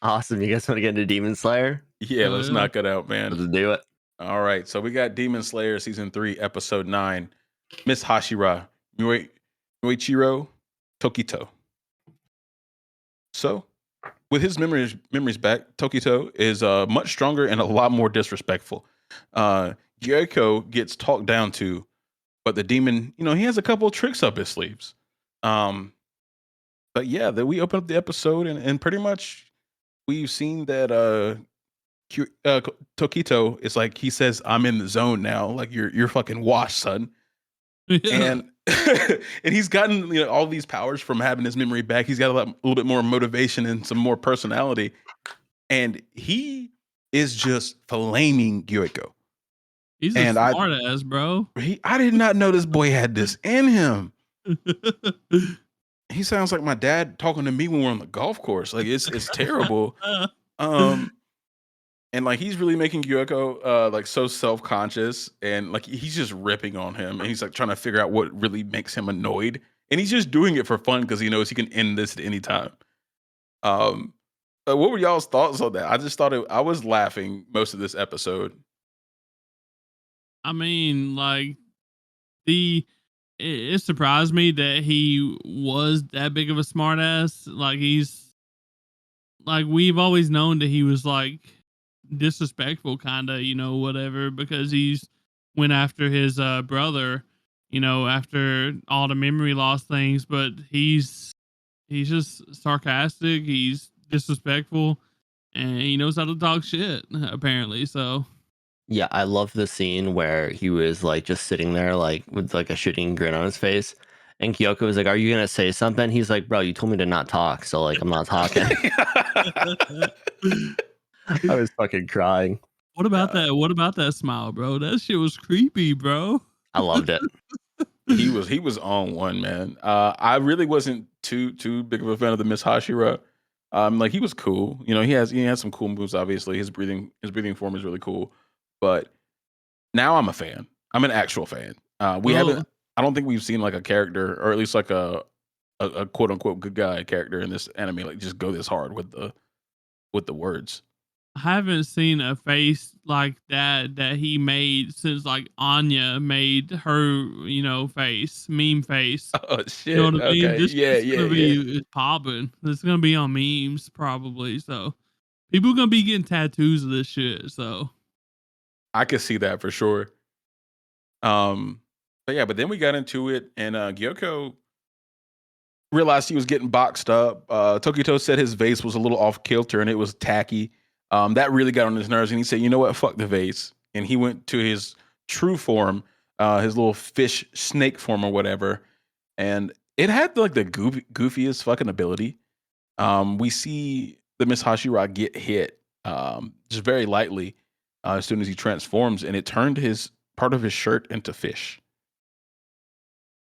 Awesome. You guys want to get into Demon Slayer? Yeah, let's knock it out, man. Let's do it. All right, so we got Demon Slayer season 3, episode 9. Miss Hashira, Muichiro Tokito. So, with his memories back, Tokito is much stronger and a lot more disrespectful. Gyoko gets talked down to, but the demon, he has a couple of tricks up his sleeves. But yeah, we open up the episode and pretty much we've seen that Tokito is like, he says, "I'm in the zone now. Like you're fucking washed, son." And and he's gotten all these powers from having his memory back. He's got a little bit more motivation and some more personality, and he is just flaming Gyoko. He's a smart ass, bro. I did not know this boy had this in him. He sounds like my dad talking to me when we're on the golf course. Like it's terrible. And like he's really making Gyoko like so self-conscious, and like he's just ripping on him, and he's like trying to figure out what really makes him annoyed, and he's just doing it for fun because he knows he can end this at any time. What were y'all's thoughts on that? I just thought I was laughing most of this episode. I mean, like it surprised me that he was that big of a smartass. Like we've always known that he was like disrespectful, kind of, whatever, because he's went after his brother, after all the memory loss things. But he's just sarcastic. He's disrespectful, and he knows how to talk shit apparently. So. Yeah, I love the scene where he was like just sitting there like with like a shitting grin on his face. And Kyoko was like, "Are you gonna say something?" He's like, "Bro, you told me to not talk, so like I'm not talking." I was fucking crying. What about that? What about that smile, bro? That shit was creepy, bro. I loved it. He was on one, man. I really wasn't too big of a fan of the Miss Hashira. Like he was cool. He has some cool moves. Obviously, his breathing form is really cool. But now I'm a fan. I'm an actual fan. I don't think we've seen like a character, or at least like a quote unquote good guy character in this anime, like just go this hard with the words. I haven't seen a face like that he made since like Anya made her, face, meme face. Oh shit. You know what I mean? Okay. This Yeah. gonna be popping. It's gonna be on memes probably. So people gonna be getting tattoos of this shit. So I could see that for sure. But then we got into it, and Gyoko realized he was getting boxed up. Tokito said his vase was a little off kilter and it was tacky. That really got on his nerves, and he said, "You know what? Fuck the vase." And he went to his true form, his little fish snake form or whatever, and it had like the goofiest fucking ability. We see the Miss Hashira get hit just very lightly as soon as he transforms, and it turned his part of his shirt into fish.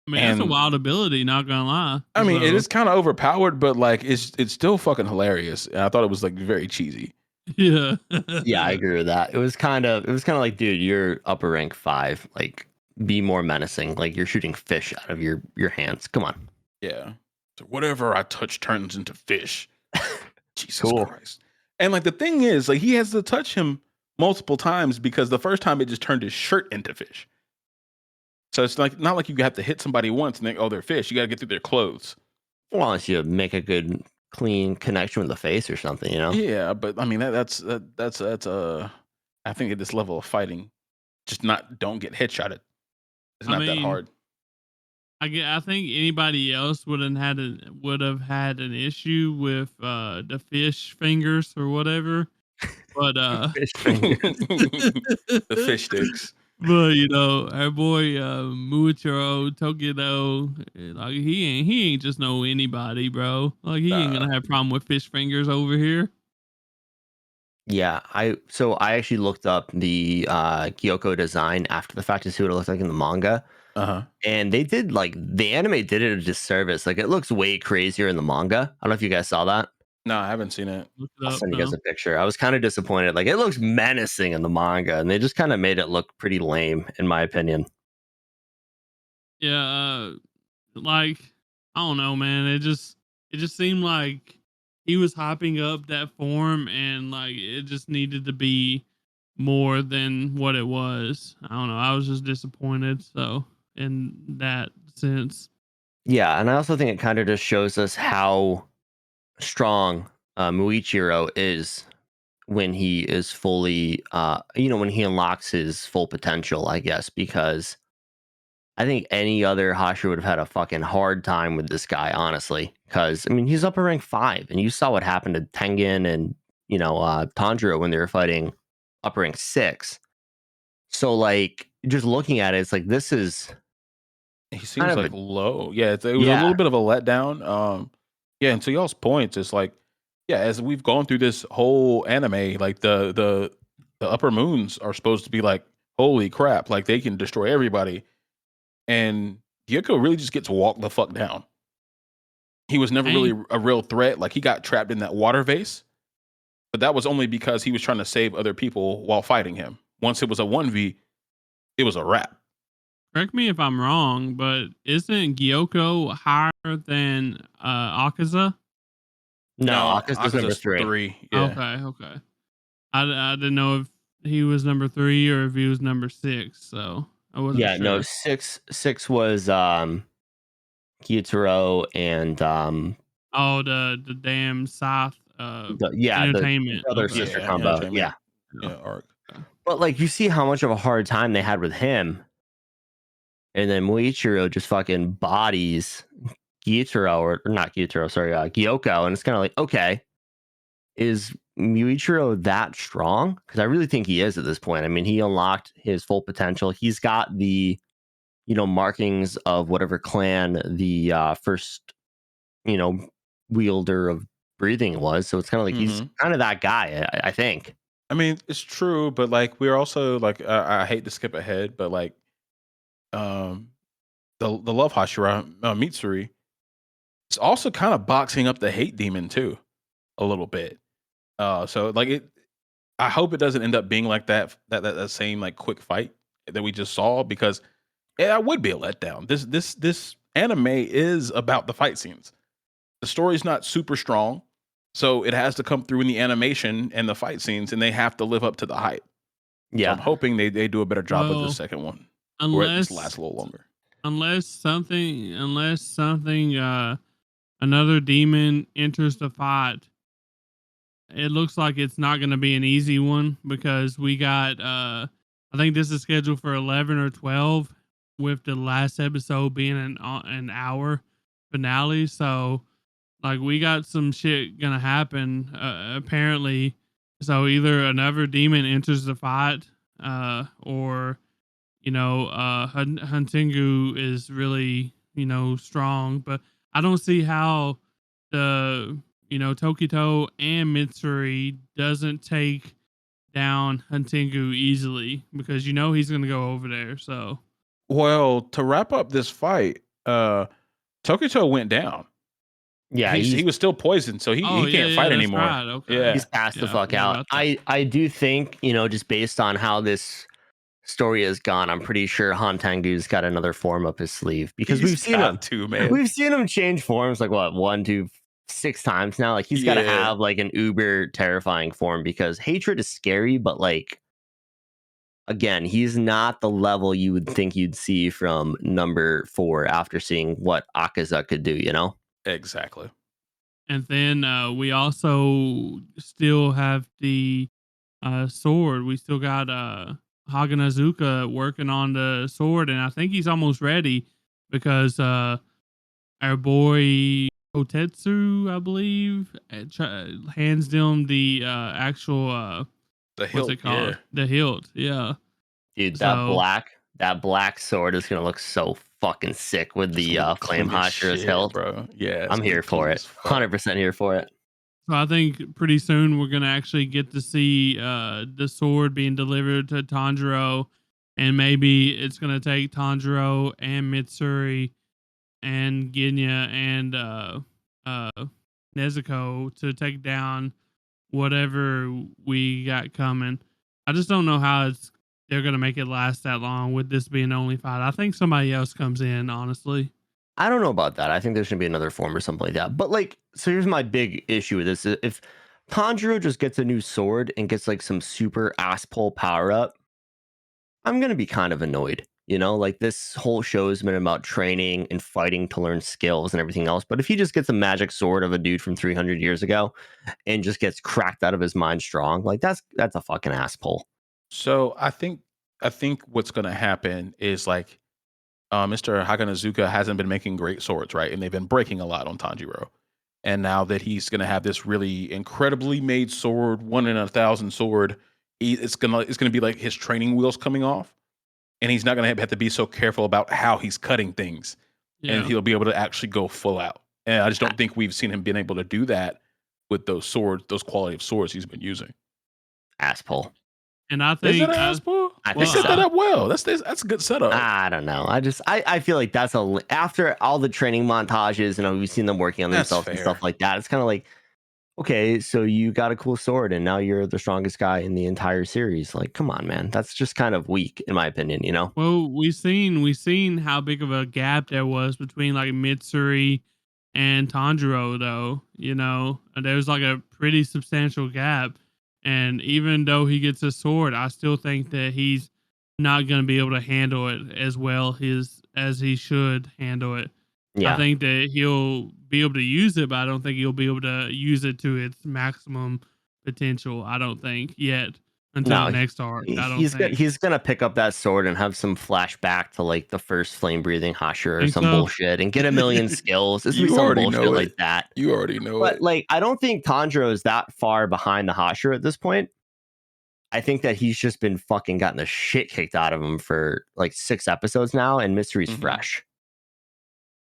I mean, that's a wild ability, not gonna lie. I mean, it is kind of overpowered, but like it's still fucking hilarious. And I thought it was like very cheesy. Yeah. Yeah, I agree with that. It was kind of like, dude, you're upper rank 5. Like, be more menacing. Like you're shooting fish out of your hands. Come on. Yeah. So whatever I touch turns into fish. Jesus Christ. And like the thing is, like he has to touch him multiple times because the first time it just turned his shirt into fish. So it's like not like you have to hit somebody once and think, oh, they're fish. You got to get through their clothes. Well, unless you make a good, clean connection with the face or something, Yeah, but I mean that's I think at this level of fighting, just don't get headshotted. It's not that hard. I think anybody else would have had an issue with the fish fingers or whatever. But fish fingers. The fish sticks. But our boy Muichiro Tokito, like he ain't just know anybody, bro. Like he ain't gonna have a problem with fish fingers over here. Yeah, I actually looked up the Gyoko design after the fact to see what it looks like in the manga. And they did the anime did it a disservice. Like it looks way crazier in the manga. I don't know if you guys saw that. No, I haven't seen it. I'll send you guys a picture. I was kind of disappointed. Like it looks menacing in the manga, and they just kind of made it look pretty lame, in my opinion. Yeah, like I don't know, man. It just seemed like he was hyping up that form, and like it just needed to be more than what it was. I don't know. I was just disappointed. So in that sense, Yeah, and I also think it kind of just shows us how strong Muichiro is when he is fully, when he unlocks his full potential, I guess, because I think any other Hashira would have had a fucking hard time with this guy, honestly. Because, I mean, he's up at rank 5, and you saw what happened to Tengen and, Tanjiro when they were fighting up rank 6. So, like, just looking at it, it's like, this is He kind seems of like a, low. Yeah, it was a yeah, little bit of a letdown. Yeah, and to y'all's points, it's like, yeah, as we've gone through this whole anime, like the upper moons are supposed to be like, holy crap, like they can destroy everybody. And Gyuko really just gets walked the fuck down. He was never hey, really a real threat. Like he got trapped in that water vase, but that was only because he was trying to save other people while fighting him. Once it was a 1v, it was a wrap. correct me if I'm wrong, but isn't Gyoko higher than Akaza? no, No, Akaza's number Akaza's 3. 3. Yeah. Okay, okay. I didn't know if he was number 3 or if he was number 6, so I wasn't Yeah, no, sure. six was Kyutaro and Oh, the damn Scythe the entertainment. brother Okay. sister Yeah, combo. Yeah. entertainment. Yeah. Yeah, arc. Okay. But like you see how much of a hard time they had with him, and then Muichiro just fucking bodies Gyutaro or not Gyutaro, sorry, Gyoko, and it's kind of like, okay, is Muichiro that strong? Because I really think he is at this point. I mean, he unlocked his full potential. He's got the markings of whatever clan the first you know wielder of breathing was. So it's kind of like he's Mhm. kind of that guy. I think. I mean, it's true, but like we're also like I hate to skip ahead, but like um the love Hashira Mitsuri is also kind of boxing up the hate demon too a little bit. So like it I hope it doesn't end up being like that same like quick fight that we just saw because that would be a letdown. This anime is about the fight scenes. The story's not super strong, so it has to come through in the animation and the fight scenes, and they have to live up to the hype. So I'm Yeah, hoping they do a better job with the Well, second one, or at least unless last a little longer. unless something another demon enters the fight, it looks like it's not going to be an easy one because we got I think this is scheduled for 11 or 12 with the last episode being an hour finale, so like we got some shit going to happen apparently. So either another demon enters the fight or Huntingu is really, strong, but I don't see how the, Tokito and Mitsuri doesn't take down Huntingu easily because he's going to go over there. So, Well, to wrap up this fight, Tokito went down. yeah, He was still poisoned, so oh he yeah, can't yeah, fight that's anymore. right. Okay. Yeah, he's passed the Yeah, I fuck forgot out. about that. I do think just based on how this story has gone, I'm pretty sure Hantangu's got another form up his sleeve because he's got to, man. we've seen him change forms like what 1 to 6 times now. Like he's got to Yeah, have like an uber terrifying form because hatred is scary, but like again, he's not the level you would think you'd see from number 4 after seeing what Akaza could do. exactly. And then we also still have the sword. We still got Haganazuka working on the sword, and I think he's almost ready because our boy Otetsu, I believe, hands them the actual The what's hilt, it yeah. called? The hilt. Yeah. Dude, So that black sword is gonna look so fucking sick with It's the gonna look flame clean as Hashira's shit, hilt. bro. Yeah, it's I'm gonna here look for clean it. as fuck. 100% here for it. So I think pretty soon we're gonna actually get to see the sword being delivered to Tanjiro, and maybe it's gonna take Tanjiro and Mitsuri and Genya and uh, Nezuko to take down whatever we got coming. I just don't know how they're gonna make it last that long with this being the only fight. I think somebody else comes in, honestly. I don't know about that. I think there should be another form or something like that. But like, so here's my big issue with this: if Tanjiro just gets a new sword and gets like some super ass pull power up, I'm gonna be kind of annoyed. You know, like this whole show has been about training and fighting to learn skills and everything else. But if he just gets a magic sword of a dude from 300 years ago and just gets cracked out of his mind strong, like that's a fucking ass pull. So I think what's gonna happen is like Mr. Haganazuka hasn't been making great swords, right? And they've been breaking a lot on Tanjiro. And now that he's gonna have this really incredibly made sword, 1 in 1,000 sword, it's gonna be like his training wheels coming off, and he's not gonna have to be so careful about how he's cutting things, and Yeah. he'll be able to actually go full out. And I just A- don't think we've seen him being able to do that with those swords, those quality of swords he's been using. Ass pull. And I Is it think, ass pull? I They think well, set that so. up well. That's a good setup. I don't know. I feel like that's after all the training montages and we've seen them working on That's themselves and stuff fair. like that. It's kind of like, okay, so you got a cool sword and now you're the strongest guy in the entire series. Like, come on, man. That's just kind of weak in my opinion, you know? well, we seen how big of a gap there was between like Mitsuri and Tanjiro, though. There was like a pretty substantial gap. And even though he gets a sword, I still think that he's not going to be able to handle it as well as he should handle it. I Yeah. think that he'll be able to use it, but I don't think he'll be able to use it to its maximum potential. I don't think yet until No, the next arc. I don't he's gonna think. he's gonna pick up that sword and have some flashback to like the first flame breathing Hashira or Think some so? bullshit and get a million skills. It's gonna be You some already know bullshit it. like that. You already know But it. like, I don't think Tanjiro is that far behind the Hashira at this point. I think that he's just been fucking gotten the shit kicked out of him for like 6 episodes now, and Mystery's Mhm. fresh.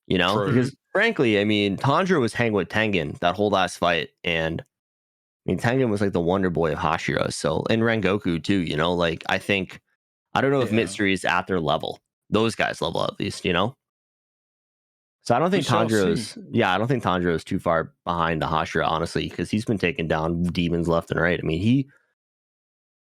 You know, True. True. because frankly, I mean, Tanjiro was hanging with Tengen that whole last fight, and I mean, Tengen was like the Wonder Boy of Hashira. So, and Rengoku too. You know, like I don't know if Yeah. Mitsuri is at their level, those guys' level at least. You know, so We shall see. I don't think Tanjiro is too far behind the Hashira, honestly, because he's been taking down demons left and right. I mean, he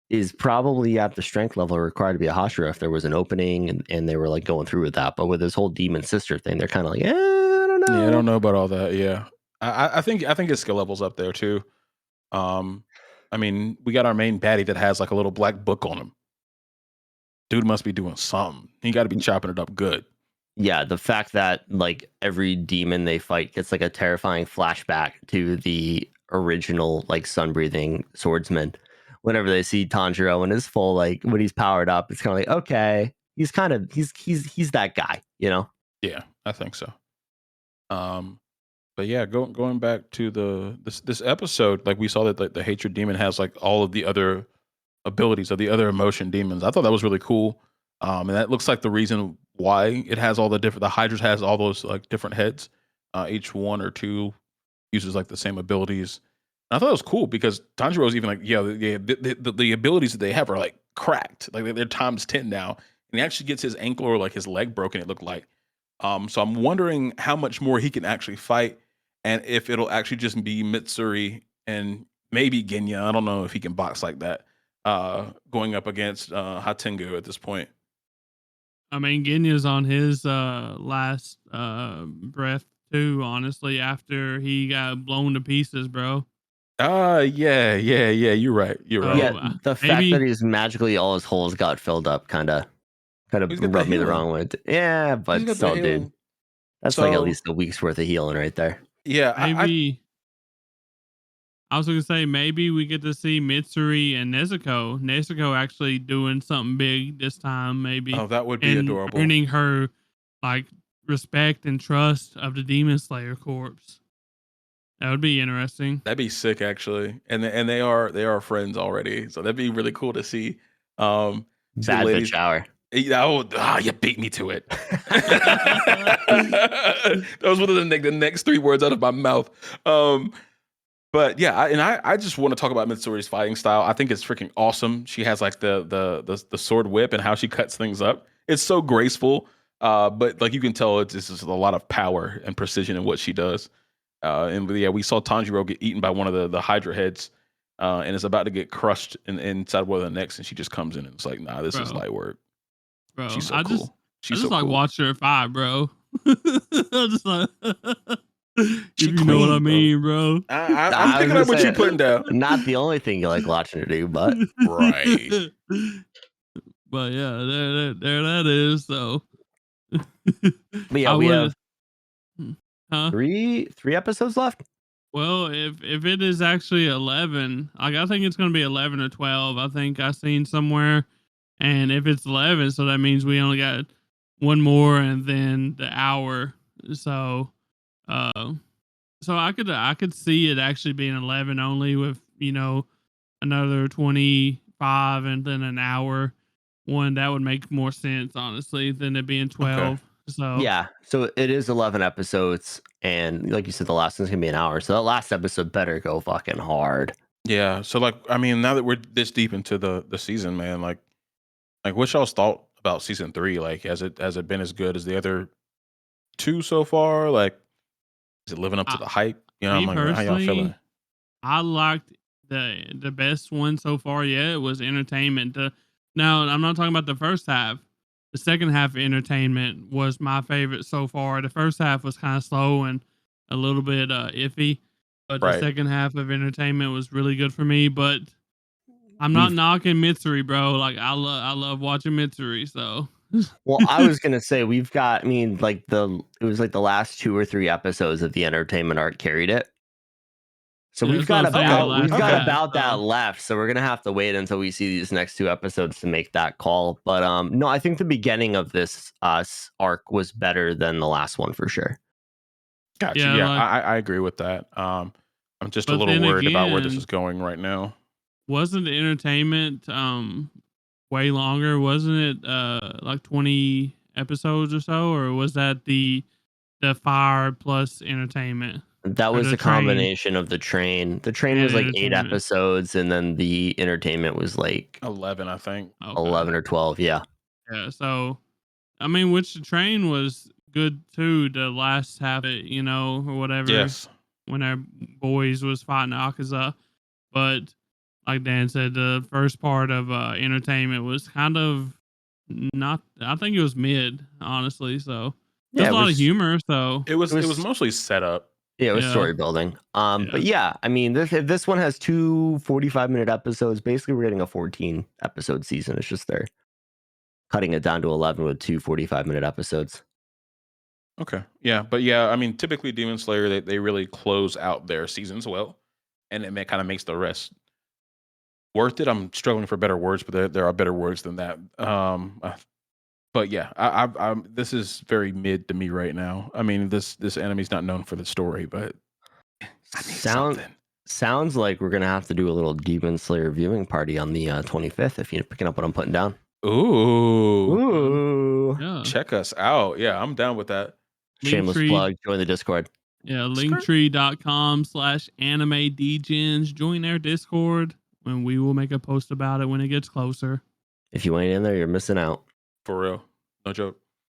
is probably at the strength level required to be a Hashira if there was an opening and they were like going through with that. But with this whole demon sister thing, they're kind of like, I don't Yeah, I know. don't know about all that. Yeah. I think his skill level's up there too. Um, I mean, we got our main baddie that has like a little black book on him. Dude must be doing something. He got to be chopping it up good. Yeah, the fact that like every demon they fight gets like a terrifying flashback to the original like sun breathing swordsman. Whenever they see Tanjiro in his full like when he's powered up, it's kind of like okay, he's that guy, you know? Yeah, I think so. Um, but yeah, going back to this episode, like we saw that the hatred demon has like all of the other abilities of the other emotion demons. I thought that was really cool. And that looks like the reason why it has all the Hydras has all those like different heads. Each one or two uses like the same abilities. And I thought it was cool because Tanjiro's even like, yeah, the abilities that they have are like cracked. Like they're times 10 now. And he actually gets his ankle or like his leg broken, it looked like. So I'm wondering how much more he can actually fight and if it'll actually just be Mitsuri and maybe Genya. I don't know if he can box like that going up against Hatengu at this point. I mean, Genya's on his last breath too. Honestly, after he got blown to pieces, bro. Yeah. You're right. You're right. Yeah, So the fact that maybe he's magically all his holes got filled up kind of He's got that rubbed me the healing. wrong way. Yeah, He's but got the still, dude, healing. that's like at So least a week's worth of healing right there. yeah, I maybe I was gonna say maybe we get to see Mitsuri and Nezuko. Nezuko actually doing something big this time, maybe, oh that would be and adorable. earning her like respect and trust of the Demon Slayer Corps. That would be interesting. That'd be sick actually. And they are friends already. So that'd be really cool to see. Um see the Bad bitch ladies. shower. You beat me to it. That was one of the next three words out of my mouth. But yeah, I just want to talk about Mitsuri's fighting style. I think it's freaking awesome. She has like the sword whip and how she cuts things up. It's so graceful. But like you can tell, it's just a lot of power and precision in what she does. And yeah, we saw Tanjiro get eaten by one of the Hydra heads, and is about to get crushed inside one of the necks, and she just comes in and it's like, nah, this is bro, light work. bro. She's so I just cool. I She's just so like cool. watch her fight, bro. I'm just like, if She you know what I clean, bro. mean, bro. I'm I was picking gonna up what say, you're putting down. not the only thing you like watching her do, but Right. But yeah, there that is. So but yeah, I we would, have huh? three episodes left. Well, if it is actually 11, like I think it's going to be 11 or 12. I think I seen somewhere, and if it's 11, so that means we only got one more, and then the hour. So, uh, so I could see it actually being 11 only with another 25 and then an hour one. That would make more sense honestly than it being Okay. 12. So Yeah, so it is 11 episodes, and like you said, the last one's gonna be an hour. So that last episode better go fucking hard. Yeah. So like, I mean, now that we're this deep into the season, man, like what y'all's thought about season 3? Like, has it been as good as the other two so far? Like, is it living up to I, the hype? You know, I'm me like, how y'all feeling? personally, I liked the best one so far yet was entertainment. Now I'm not talking about the first half. The second half of entertainment was my favorite so far. The first half was kind of slow and a little bit iffy, but the Right. second half of entertainment was really good for me. But I'm not We've knocking Mitsuri, bro. Like I love watching Mitsuri. So Well, I was gonna say we've got. I mean, like it was like the last 2 or 3 episodes of the entertainment arc carried it. So yeah, we've that's what got I'm saying. The Okay. last Okay. half. about that So left. So we're gonna have to wait until we see these next 2 episodes to make that call. But no, I think the beginning of this arc was better than the last one for sure. Gotcha. yeah, Yeah, like I agree with that. I'm just a but little then worried about where this is again, going right now. wasn't the entertainment way longer? Wasn't it like 20 episodes or so, or was that the fire plus entertainment That or was the a train combination of the train. The train and was like 8 entertainment? episodes, and then the entertainment was like 11, I think. Okay, 11 or 12. Yeah. yeah. So I mean, which the train was good too. The last half, of it, or whatever, Yes. when our boys was fighting Akaza, but like Dan said, the first part of entertainment was kind of not. I think it was mid, honestly. So there's Yeah, a it lot of was humor. So It it was was mostly set up. Yeah, it was yeah, story building. But yeah, yeah, I mean, if this one has 2 45-minute episodes, basically we're getting a 14 episode season. It's just they're cutting it down to 11 with 2 45-minute episodes. Okay. Yeah, but yeah, I mean, typically Demon Slayer they really close out their seasons well, and it kind of makes the rest worth it. I'm struggling for better words, but there are better words than that. But yeah, I'm this is very mid to me right now. I mean, this anime's not known for the story, but I need Sound something. Sounds like we're gonna have to do a little Demon Slayer viewing party on the 25th. If you're picking up what I'm putting down. Ooh, um, Ooh, yeah. check us out. Yeah, I'm down with that. shameless Linktree, plug. Join the Discord. yeah, Skirt. linktree.com/anime degens. Join their Discord, and we will make a post about it when it gets closer. If you ain't in there, you're missing out. For real. No joke.